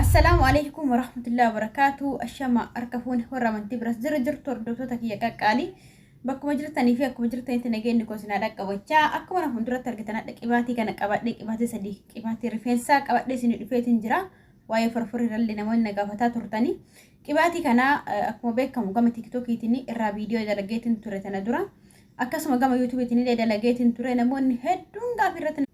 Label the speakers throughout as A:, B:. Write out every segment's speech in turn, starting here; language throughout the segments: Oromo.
A: السلام عليكم ورحمة الله وبركاته. الشمع أركفون ورا من تبرس زر توردوتو تكيا كالي بكو مجرتني في أكو مجرتني تنجين نكوسنا لك وجا أكو أنا هندرة تركتنا لك إباتي كان كبات لك إباتي صديق إباتي رفينسا كبات لي سني رفيتين جرا واي فرفر اللي نمون نجافتها ترتني إباتي كان أكو بيك كم قام تيك توك يتني الرا فيديو دلقيتن ترتنا درا أكاسم قام يوتيوب يتني دلقيتن ترى نمون هدون قافرتنا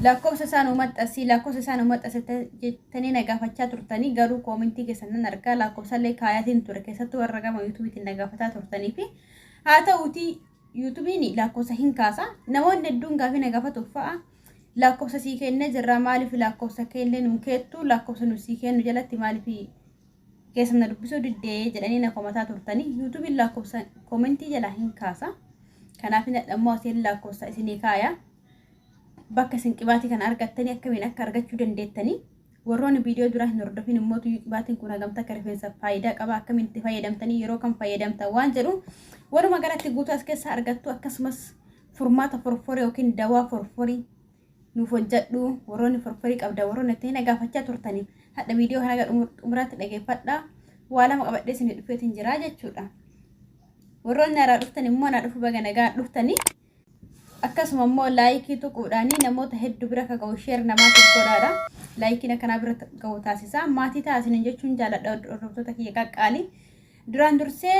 A: lakkoofsa isaan uummaxxasii lakkoofsa isaan uummaxxasii jettanii nagaafachaa turtanii garuu koomentii keessan argaa lakkoofsallee kaayaatiin ture keessattuu warra gama yuutuubiitiin nagaafataa turtanii fi haa ta'uutii yuutuubiin lakkoofsa hin kaasa namoonni hedduun gaafii nagaafatuuf fa'a lakkoofsa sii kennee jirra maaliif lakkoofsa kennee nu keettu lakkoofsa nu sii kennu jalatti maaliif keessan na dubbisuu diddee jedhanii na komataa turtanii yuutuubiin lakkoofsa koomentii jala hin kaasa kanaaf ammoo asiin lakkoofsa isinii kaaya. bakka isin qibaatii kan argattanii akkamiin akka argachuu dandeettanii warroonni viidiyoo dura hin hordofin immoo qibaatiin kun hagamta akka rifeensa faayidaa qaba akkamiin itti fayyadamtanii yeroo kam fayyadamtan waan jedhu waruma garatti guutuu as keessa argattu akkasumas furmaata forforii yookiin dawaa forforii nuuf hojjedhu warroonni forforii qabda warroonni itti nagaafachaa turtanii hadha viidiyoo kana xumuraatti dhageeffadhaa waa lama qabadhee isin dhufeetiin jira jechuudha warroonni haaraa dhuftan immoo na dhufu baga nagaa dhuftanii akkasuma immoo laayikii tuquudhaanii namoota hedduu bira akka ga'u sheer namaatiif godhaadha laayikiin akkanaa bira ga'u taasisa maatii taasisan jechuun jaaladha hordoftoota kiyya qaqqaalii duraan dursee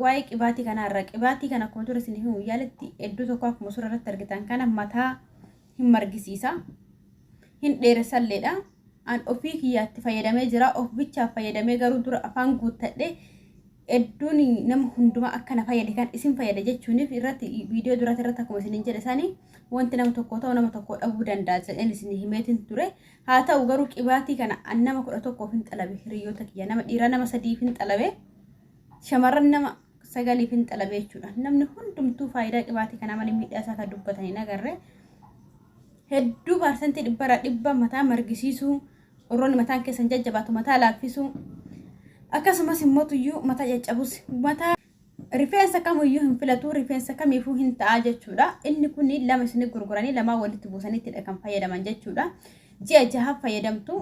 A: waa'ee qibaatii kanaarra qibaatii kana akkuma ture isin himu yaaletti hedduu tokko akkuma suura irratti argitan kana mataa hin margisiisa hin dheeressalleedha an ofii kiyyaatti fayyadamee jira of bichaaf fayyadamee garuu dura afaan guuttadhe hedduun nama hundumaa akka na fayyade kan isin fayyada jechuuniif irratti viidiyoo duratti irratti akkuma isin jedhe isaanii wanti nama tokko ta'u nama tokko dhabuu danda'a jedheen isin himeetiin ture haa ta'u garuu qibaatii kana an nama 11 hin xalabe hiriyoota kiyya nama dhiiraa nama 3 hin xalabe shamarran nama 9 hin xalabe jechuudha namni hundumtuu faayidaa qibaatii kana malee miidhaasaa kan dubbatanii nagarre hedduu parsantii 100 mataa margisiisuu warroonni mataan keessan jajjabaatu mataa laaffisuu akkasumas immoo tuyyuu mataa caccabus mataa rifeensa kamiyyuu hin filatu rifeensa kamiifuu hin ta'a jechuudha inni kun lama isin gurguranii lama walitti buusaniitti kan fayyadaman jechuudha ji'a jaha fayyadamtu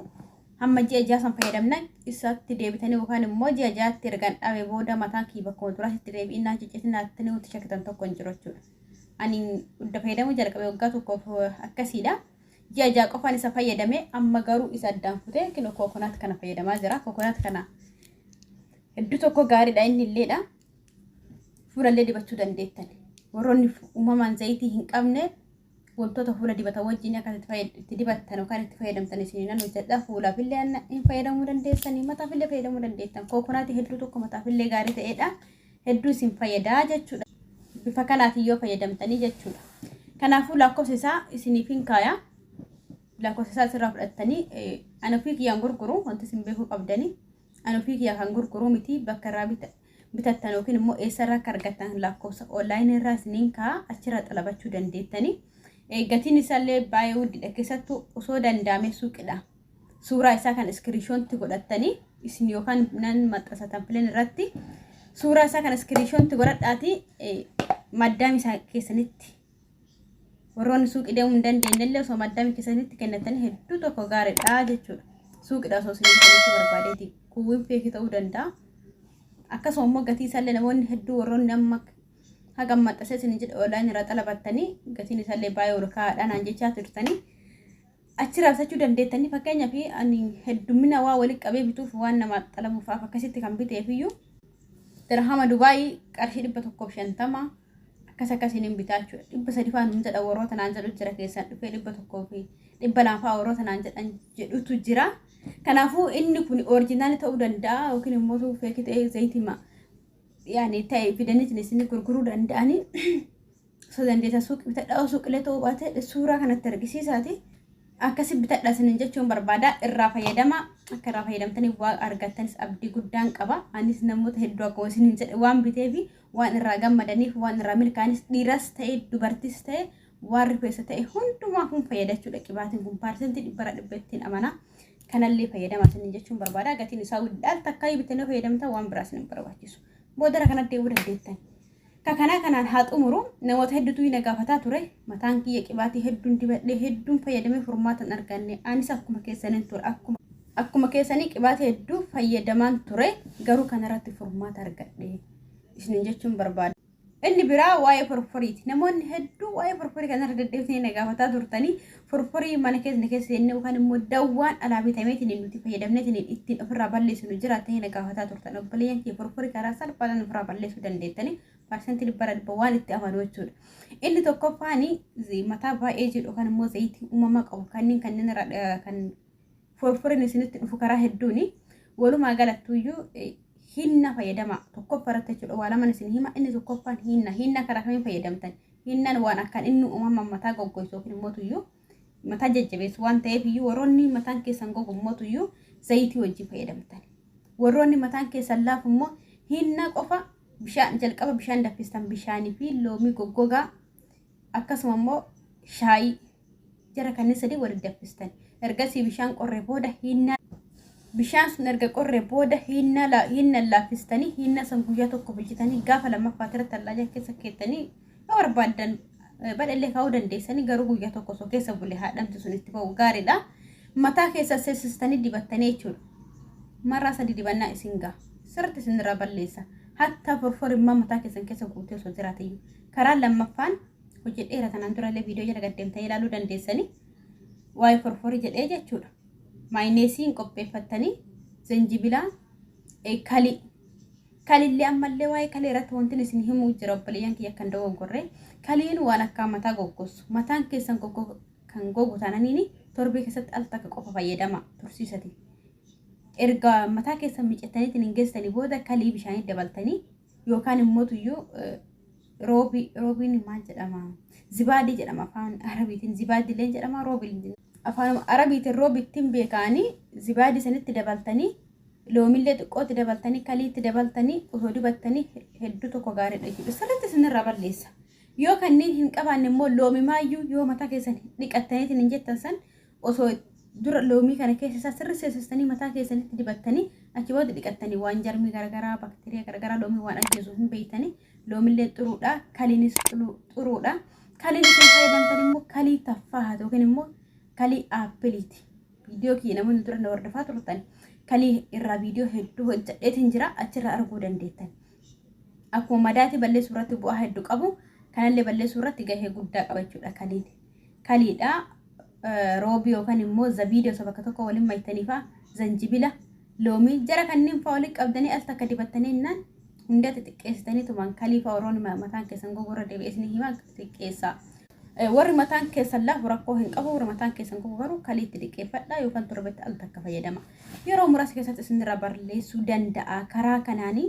A: hamma ji'a jaha san fayyadamna isaatti deebitanii yookaan immoo ji'a jahaatti ergan dhabe booda mataan kii bakka duraatti deebi'inaa ciccitinaatti ni uti shakkitan tokko hin jiru jechuudha ani hunda fayyadamu jalqabe waggaa tokkoof akkasiidha ji'a jaha qofaan isa fayyadame amma garuu isa addaan futee kino kookonaat kana fayyadamaa jira kookonaat kana hedduu tokko gaariidha inni illeedha fuulallee dibachuu dandeettani warroonni uumamaan zayitii hin qabne wantoota fuula dibata wajjin akka itti dibattan yookaan itti fayyadamtan isin nan hojjedha fuulaafillee hin fayyadamuu dandeessanii mataafillee fayyadamuu dandeettan kookonaati hedduu tokko mataafillee gaarii ta'edha hedduu isin fayyadaa jechuudha bifa kanaatiin yoo fayyadamtanii jechuudha kanaafuu lakkoofsa isaa isiniif hin kaaya lakkoofsa isaa sirraa fudhattanii ana ofii kiyyaan gurguru wanti isin beekuu qabdanii ana ofii kiyyaa kan gurguru miti bakka irraa bitattan yookiin immoo eessarraa akka argattan lakkoofsa onlaayinii irraa isiniin kaa achirraa xalabachuu dandeettanii gatiin isaallee baay'ee guddiidha keessattuu osoo danda'ame suuqidha suuraa isaa kan iskiriishoonti godhattanii isin yookaan nan maxxasatan filan irratti suuraa isaa kan iskiriishoonti godhadhaati maddaam isaa keessanitti warroonni suuqii deemuu hin dandeenyellee osoo maddaam keessanitti kennatanii hedduu tokko gaariidha jechuudha suuqidha osoo isiniin kennichi barbaadeeti kuwwin feekii ta'uu danda'a akkasuma immoo gatii isaallee namoonni hedduu warroonni amma hagam maxxasee isin jedhe onlaayinii irraa xalabattanii gatiin isaallee baay'ee ol kaa'aadhaan jechaa turtanii achirraa bitachuu dandeettanii fakkeenyaaf ani heddummina waa walitti qabee bituuf waan nama xalabuufaaf akkasitti kan biteefiyyuu dirhama Dubaayii qarshii 150 akkasiniin bitaachuudha 300 faan jedha warroota naan jedhu jira keessan dhufee 100 fi 200 warroota naan jedhan jedhutu jira kanaafuu inni kun oriijinaali ta'uu danda'a yookiin immoo feekii ta'ee zayitima yaani ta'e fidaniitiin isin gurguruu danda'anii osoo dandeessa suuqii bitadhaa suuqilee ta'uu baate suuraa kanatti argisiisaati akkasi bitadhaa isin jechuun barbaada irraa fayyadama akka irraa fayyadamtanii waan argattanis abdii guddaan qaba anis namoota hedduu akkuma isin jedhe waan biteefi waan irraa gammadaniif waan irraa milkaanis dhiiras ta'e dubartis ta'e waan rifeensa ta'e hundumaa kun fayyadachuudha qibaatiin kun parsantii 100 amana kanallee fayyadamaa isin jechuun barbaada gatiin isaa guddaal takkaa bitanii fayyadamta waan biraas hin barbaachisu boodara kanatti deebuu dandeettan kanaan haa xumuru namoota hedduutu na gaafataa ture mataan kiyya qibaatii hedduun dibadhee hedduun fayyadamee furmaatan arganne anis akkuma keessaniin ture akkuma keessanii qibaata hedduu fayyadamaan ture garuu kanarratti furmaata argadhe isin jechuun barbaada. Inni biraa waa'ee forforiiti. Namoonni hedduu waa'ee forforii kanarra deddeebisanii na gaafataa turtanii forforii mana keessa inni yookaan immoo dawwaan alaa bitameetiin nuti fayyadamneetiin ittiin ofirraa balleessinu jiraatanii na gaafataa turtan. Obboleeyyan kee forforii karaa salphaadhaan ofirraa balleessuu dandeettanii parsantii bara dhibba waan itti amanu jechuudha. Inni tokkoffaan mataa baay'ee jedhu yookaan immoo zayitii uumamaa qabu kanneen kan forforiin isinitti dhufu karaa hedduuni walumaa galattuyyuu hinna fayyadama tokkoffaratti jechuudha. Waa lama isin hima. Inni tokkoffaan hinna karaa kamiin fayyadamtan? Hinnaan waan akkan inni uumamaan mataa goggoisu yookiin immoo tuyyuu mataa jajjabeessu waan ta'eef iyyuu warroonni mataan keessan gogu immoo tuyyuu zayitii wajjin fayyadamtan. Warroonni mataan keessan laafu immoo hinna qofa jalqaba bishaan danfistan bishaanii fi loomii goggogaa akkasuma immoo shaayii jara kanneen sadii walitti danfistan. Ergasii bishaan qorree booda hinna bishaan sun erga qorree booda hinna laaffistanii hinna san guyyaa tokko bulchitanii gaafa lammaffaa irratti allaa keessa keettanii yoo barbaadan badallee kaa'uu dandeessanii garuu guyyaa tokko osoo keessa bulee haadhamti sun itti ba'u gaariidha. Mataa keessa seensistanii dibattanii jechuudha. Marraa sadii dibannaa isin ga'a. Sirriitti isinirraa balleessa. Hatta forforimmaa mataa keessan keessa guutee osoo jiraatayyu. Karaa lammaffaan hojii dheeraa tanaan durallee viidiyoo jala gaddeemtanii ilaaluu dandeessanii waa'ee forforii jedhee jechuudha. Maayineesiin qopheeffattanii zanjibilaa kalillee ammallee waa'ee kalee irratti wanti isin himuu jira obboleeyyan kiyya kan dogoggorree kaliin waan akka mataa goggosu mataan keessan kan gogu taananiini torbee keessatti al takka qofa fayyadama tursiisati. Erga mataa keessan miicattaniitiin hin geessanii booda kalii bishaanii dabaltanii yookaan immoo tuyyuu roobiin maal jedhama? Zibaadii jedhama afaan arabiitiin zibaadiileen jedhama roobiin afaan arabiitiin roobittiin beekanii zibaadii sanitti dabaltanii loomillee xiqqootti dabaltanii kaliitti dabaltanii osoo dibattanii hedduu tokko gaariidha jechuudha. Sirriitti isinirraa balleessa. Yoo kanneen hin qabaanne immoo loomii maayyuu yoo mataa keessan dhiqattaniitiin hin jettan san osoo dura loomii kana keessa sirri seensistanii mataa keessanitti dibattanii achi booda dhiqattanii waan jarmii garagaraa bakteeriyaa garagaraa loomii waan ajjeesu hin beeytanii loomillee xuruudha kaliinis xuruudha. Kaliin isin fayyadamtan immoo kalii taffaa haa yookiin immoo kalii aappiliiti. Viidiyoo kiyya namoonni dura na hordofaa turtan kalii irraa viidiyoo hedduu hojjedheetiin jira achirraa arguu dandeettan. Akkuma madaati balleessuu irratti bu'aa hedduu qabu kanallee balleessuu irratti gahee guddaa qaba jechuudha kaliin. Kaliidha roobii yookaan immoo zabiidii osoo bakka tokko waliin maytaniifaa zanjibila loomii jara kanneen fa'aa waliin qabdanii as takka dibattanii innaan hunda xixiqqeessitanii tumaan kalii fa'aa warroonni mataan keessan gogorra deebi'eesni himaa xixiqqeessaa. Warri mataan keessan laafu rakkoo hin qabu warri mataan keessan gogu garuu kaliitti dhiqeeffadhaa yookaan torbetti al takka fayyadama. Yeroo muraasa keessatti isinirraa balleessuu danda'a. Karaa kanaanii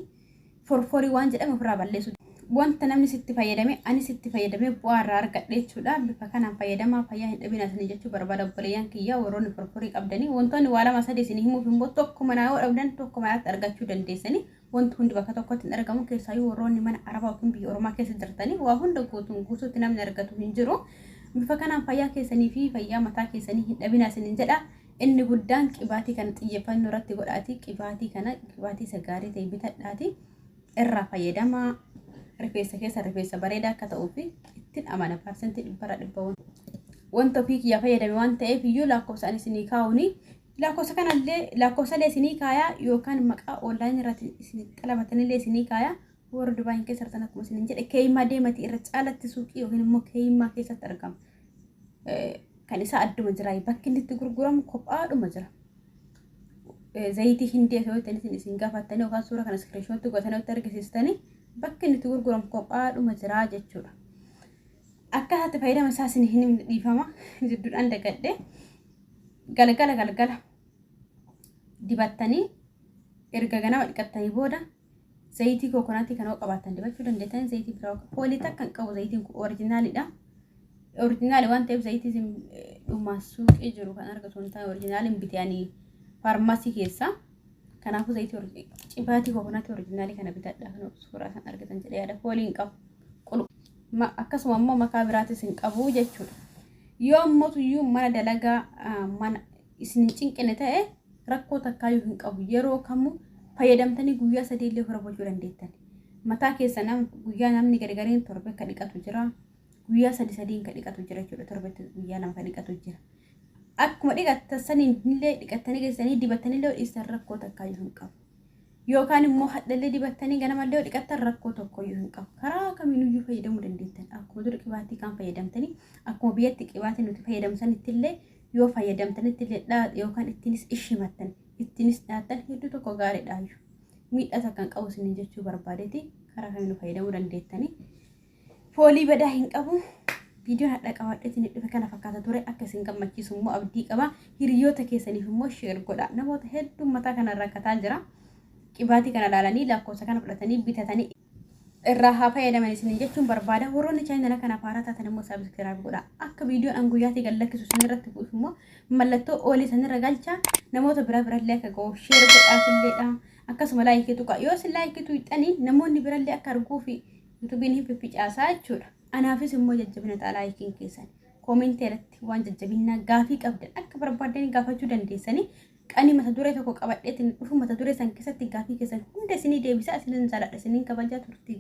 A: forforii waan jedhame ofirraa balleessuu wanta namni sitti fayyadame ani sitti fayyadame bu'aa irraa argadhe jechuudha. Bifa kanaan fayyadamaa fayyaa hin dhabina isin jechuu barbaada obboleeyyan kiyyaa warroonni forforii qabdanii wantoonni waa lama sadii isin himuuf immoo tokko manaa yoo dhabdan tokko manaatti argachuu dandeessanii wanti hundi bakka tokkotti hin argamu keessaayyuu warroonni mana arabaa yookiin biyya oromaa keessa jirtanii waa hunda guutuutti namni argatu hin jiru. Bifa kanaan fayyaa keessanii fi fayyaa mataa keessanii hin dhabina isin jedha. Inni guddaan qibaatii kana xiyyeeffannoo irratti godhaati. Qibaatii kana qibaatii isa gaarii ta'e bitadhaati irraa fayyadamaa. Rifeensa keessa rifeensa bareedaa akka ta'uu fi ittiin amana parsantii dhibbara dhibba wanta ofii kiyyaa fayyadame waan ta'eef iyyuu lakkoofsaan isinii kaa'uuni. Lakkoofsa kanallee lakkoofsalee isinii kaayaa yookaan maqaa onlaayinii irratti isin qalabatanillee isinii kaayaa warra Dubaay keessa jirtan akkuma isin jedhe keeyyimaa deematii irra caalatti suuqii yookiin immoo keeyyimaa keessatti argama. Kan isaa adduma jira bakki inni itti gurguramu kophaadhuma jira. Zayitii hindee yoo ta'an isin gaafattanii yookaan suura kana iskiriinshootti gootanii argisiistanii bakki inni itti gurguramu kophaadhuma jira jechuudha. Akkaataa fayyadama isaa isin hin dhiifama jidduudhaan dagadhe galgala dibattanii erga ganama dhiqattanii booda zayitii kookonaatii kan qabaatan dibachuu dandeettan zayitii biraa foolii takka kan qabu zayitiin kun orijinaalidha. Orijinaali waan ta'eef zayitii dhuma suuqii jiru kan argatu hin taane orijinaaliin bitanii faarmaasii keessa. Kanaafuu zayitii qibaatii kookonaatii orijinaalii kana bitadhaa kan suuraa kan argatan jedhee yaada foolii hin qabu. Akkasuma immoo makaa biraatis hin qabu jechuudha. Yoo ammoo tuyyuu mana dalagaa mana isin cinqine ta'e rakkoo takkaayyuu hin qabu. Yeroo kamuu fayyadamtanii guyyaa sadii illee ofirra bulchuu dandeettan. Mataa keessa guyyaa namni gargariin torbe akka dhiqatu jira. Guyyaa sadii kan dhiqatu jira jechuudha. Torbetti guyyaa lama kan dhiqatu jira. akkuma dhiqattanii illee dhiqattanii geessanii dibatanii illee dhiistan rakkoo takka iyyuu hin qabu. Yookaan immoo hadhallee dibatanii ganamallee dhiqattan rakkoo tokko iyyuu hin qabu. Karaa kamiinuyyuu fayyadamuu dandeettan. Akkuma dura qibaatii kan fayyadamtanii akkuma biyyatti qibaatii nuti fayyadamsanitti illee yoo fayyadamtanitti illee yookaan ittiinis ishimattan ittiinis dhaattan hedduu tokko gaariidha iyyuu. Miidhata kan qabu isin jechuu barbaadeeti karaa kamiinuu fayyadamuu dandeettanii. Foolii badaa hin qabu. Viidiyoon hadha qabaadheetiin dhufe kana fakkaata ture akka isin gammachiisu immoo abdii qaba. Hiriyoota keessaniif immoo sheer godha. Namoota hedduu mataa kanarra kataa jira. Qibaatii kana ilaalanii lakkoofsa kana fudhatanii bitatanii irraa haa fayyadaman isin jechuun barbaada. Warroonni chaanala kana faaraa taatan immoo saabskiraayib godha. Akka viidiyoon anguyyaatti gallakkisu sanirratti bu'uuf immoo mallattoo oolii sanirra galcha. Namoota birallee akka ga'u sheer godhaafilleedha. Akkasuma laayikiitu qabu. Yoo isin laayikiitu hixanii namoonni birallee akka arguu fi yuutuubiin hin fifficaasaa jechuudha. Anaafis immoo jajjabina xaalaa yookiin keessan koomentii irratti waan jajjabinaa gaafii qabdan akka barbaadan gaafachuu dandeessanii qanii mata duree tokko qabadheetiin dhufu mata duree san keessatti gaafii keessan hunda isinii deebisa isinin saladha isinin kabajaa turtii.